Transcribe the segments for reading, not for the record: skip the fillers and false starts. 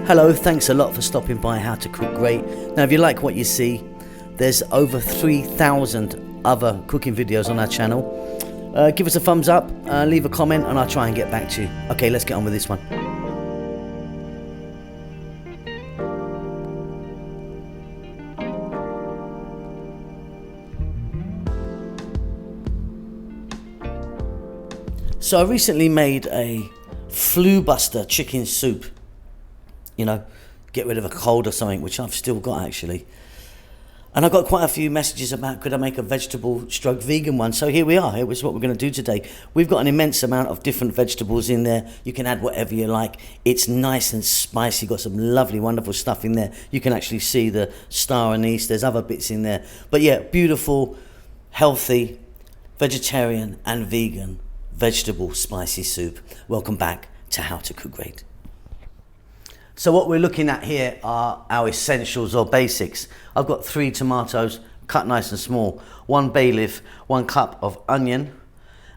Hello, thanks a lot for stopping by How to Cook Great. Now if you like what you see, there's over 3,000 other cooking videos on our channel. Give us a thumbs up, leave a comment, and I'll try and get back to you. Okay, let's get on with this one. So I recently made a flu buster chicken soup. You know, get rid of a cold or something, which I've still got actually. And I got quite a few messages about could I make a vegetable stroke vegan one. So here we are. Here is what we're going to do today. We've got an immense amount of different vegetables in there. You can add whatever you like. It's nice and spicy. Got some lovely, wonderful stuff in there. You can actually see the star anise. There's other bits in there. But yeah, beautiful, healthy, vegetarian and vegan vegetable spicy soup. Welcome back to How to Cook Great. So what we're looking at here are our essentials or basics. I've got 3 tomatoes cut nice and small, 1 bay leaf, 1 cup of onion,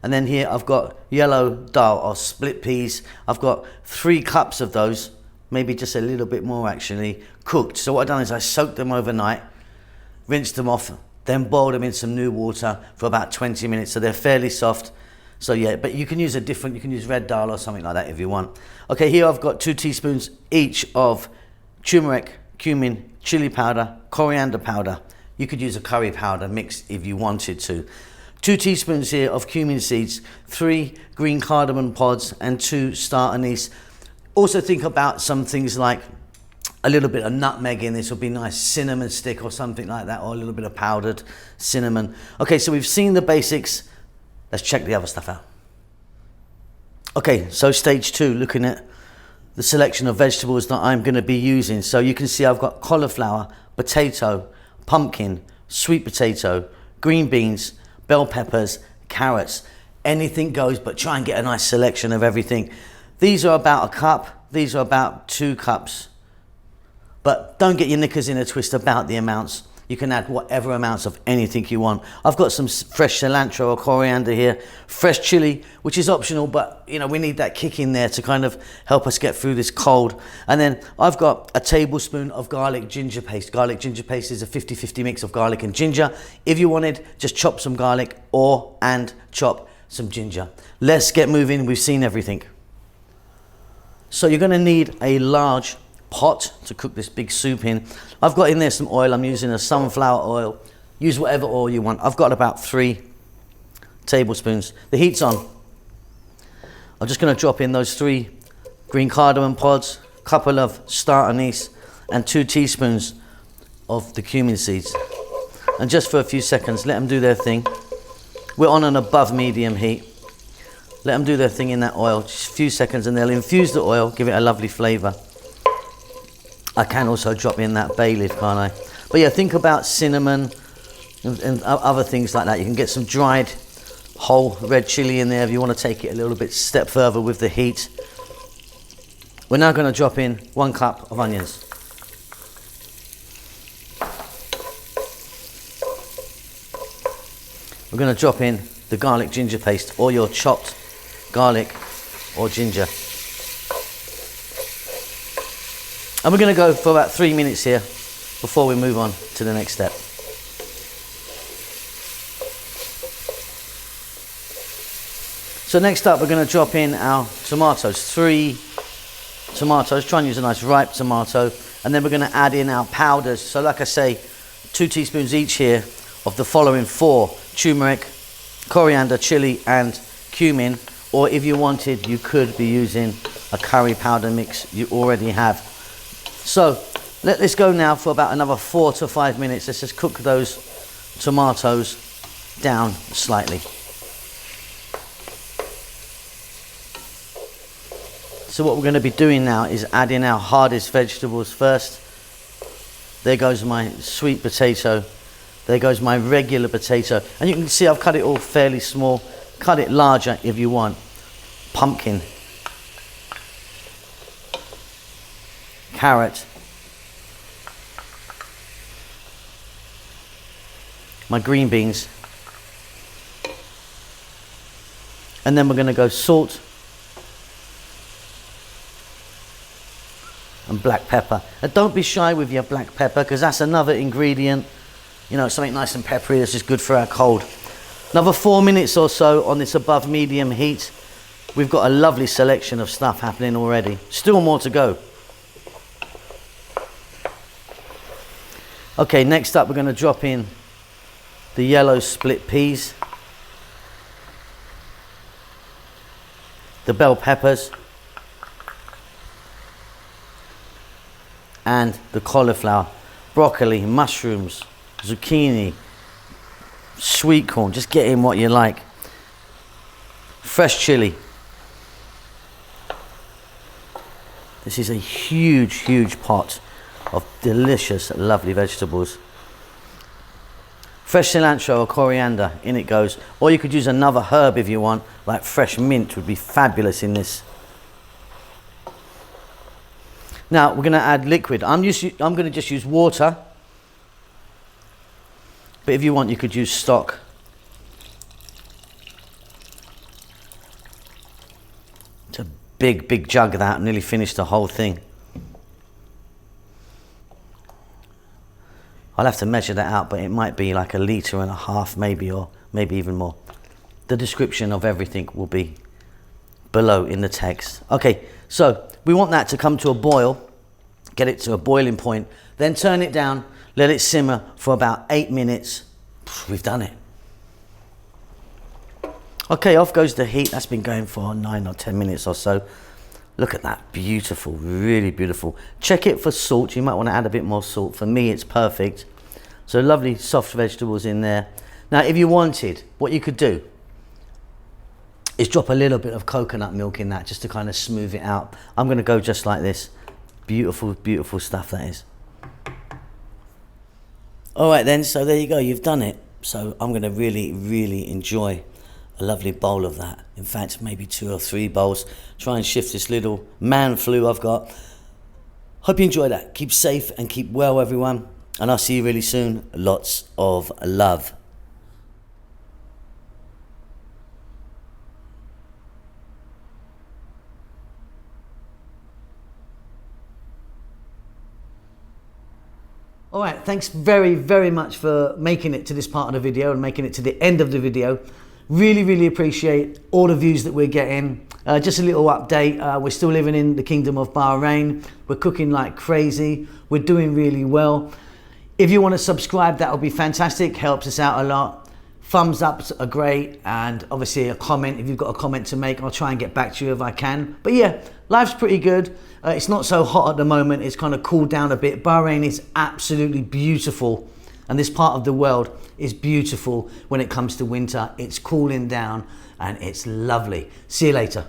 and then here I've got yellow dal or split peas. I've got 3 cups of those, maybe just a little bit more actually, cooked. So what I've done is I soaked them overnight, rinsed them off, then boiled them in some new water for about 20 minutes so they're fairly soft. So yeah, but you can use you can use red dal or something like that if you want. Okay, here I've got 2 teaspoons each of turmeric, cumin, chili powder, coriander powder. You could use a curry powder mix if you wanted to. 2 teaspoons here of cumin seeds, 3 green cardamom pods and 2 star anise. Also think about some things like a little bit of nutmeg in this would be nice, cinnamon stick or something like that, or a little bit of powdered cinnamon. Okay, so we've seen the basics. Let's check the other stuff out. Okay, so stage 2, looking at the selection of vegetables that I'm going to be using. So you can see I've got cauliflower, potato, pumpkin, sweet potato, green beans, bell peppers, carrots. Anything goes, but try and get a nice selection of everything. These are about a cup, these are about 2 cups. But don't get your knickers in a twist about the amounts. You can add whatever amounts of anything you want. I've got some fresh cilantro or coriander here, fresh chili, which is optional, but you know, we need that kick in there to kind of help us get through this cold. And then I've got a tablespoon of garlic ginger paste. Garlic ginger paste is a 50-50 mix of garlic and ginger. If you wanted, just chop some garlic and chop some ginger. Let's get moving, we've seen everything. So you're gonna need a large pot to cook this big soup in. I've got in there some oil. I'm using a sunflower oil. Use whatever oil you want. I've got about 3 tablespoons. The heat's on. I'm just going to drop in those 3 green cardamom pods, a couple of star anise and 2 teaspoons of the cumin seeds. And just for a few seconds, let them do their thing. We're on an above medium heat. Let them do their thing in that oil, just a few seconds, and they'll infuse the oil, give it a lovely flavor. I can also drop in that bay leaf, can't I? But yeah, think about cinnamon and other things like that. You can get some dried whole red chili in there if you want to take it a little bit step further with the heat. We're now going to drop in 1 cup of onions. We're going to drop in the garlic ginger paste or your chopped garlic or ginger. And we're going to go for about 3 minutes here before we move on to the next step. So next up, we're going to drop in our tomatoes. 3 tomatoes. Try and use a nice ripe tomato. And then we're going to add in our powders. So like I say, 2 teaspoons each here of the following 4: turmeric, coriander, chili and cumin. Or if you wanted, you could be using a curry powder mix you already have. So let this go now for about another 4 to 5 minutes. Let's just cook those tomatoes down slightly. So what we're going to be doing now is adding our hardest vegetables first. There goes my sweet potato. There goes my regular potato. And you can see I've cut it all fairly small. Cut it larger if you want. Pumpkin. Carrot, my green beans, and then we're going to go salt, and black pepper. And don't be shy with your black pepper, because that's another ingredient, you know, something nice and peppery that's just good for our cold. Another 4 minutes or so on this above medium heat. We've got a lovely selection of stuff happening already. Still more to go. Okay, next up we're going to drop in the yellow split peas, the bell peppers, and the cauliflower, broccoli, mushrooms, zucchini, sweet corn. Just get in what you like. Fresh chili. This is a huge, huge pot of delicious, lovely vegetables. Fresh cilantro or coriander, in it goes. Or you could use another herb if you want, like fresh mint would be fabulous in this. Now we're going to add liquid. I'm going to just use water, but if you want you could use stock. It's a big jug of that, nearly finished the whole thing. I'll have to measure that out, but it might be like 1.5 liters maybe, or maybe even more. The description of everything will be below in the text. Okay, so we want that to come to a boil, get it to a boiling point, then turn it down, let it simmer for about 8 minutes. We've done it. Okay, off goes the heat. That's been going for 9 or 10 minutes or so. Look at that, beautiful, really beautiful. Check it for salt. You might want to add a bit more salt. For me, it's perfect. So lovely soft vegetables in there. Now, if you wanted, what you could do is drop a little bit of coconut milk in that just to kind of smooth it out. I'm going to go just like this. Beautiful, beautiful stuff that is. All right then, so there you go. You've done it. So I'm going to really enjoy a lovely bowl of that. In fact, maybe 2 or 3 bowls. Try and shift this little man flu I've got. Hope you enjoy that. Keep safe and keep well, everyone. And I'll see you really soon. Lots of love. All right, thanks very much for making it to this part of the video and making it to the end of the video. Really appreciate all the views that we're getting. Just a little update. We're still living in the Kingdom of Bahrain. We're cooking like crazy. We're doing really well. If you want to subscribe, that would be fantastic. Helps us out a lot. Thumbs ups are great, and obviously a comment. If you've got a comment to make, I'll try and get back to you if I can. But yeah, life's pretty good. It's not so hot at the moment. It's kind of cooled down a bit. Bahrain is absolutely beautiful, and this part of the world is beautiful when it comes to winter. It's cooling down and it's lovely. See you later.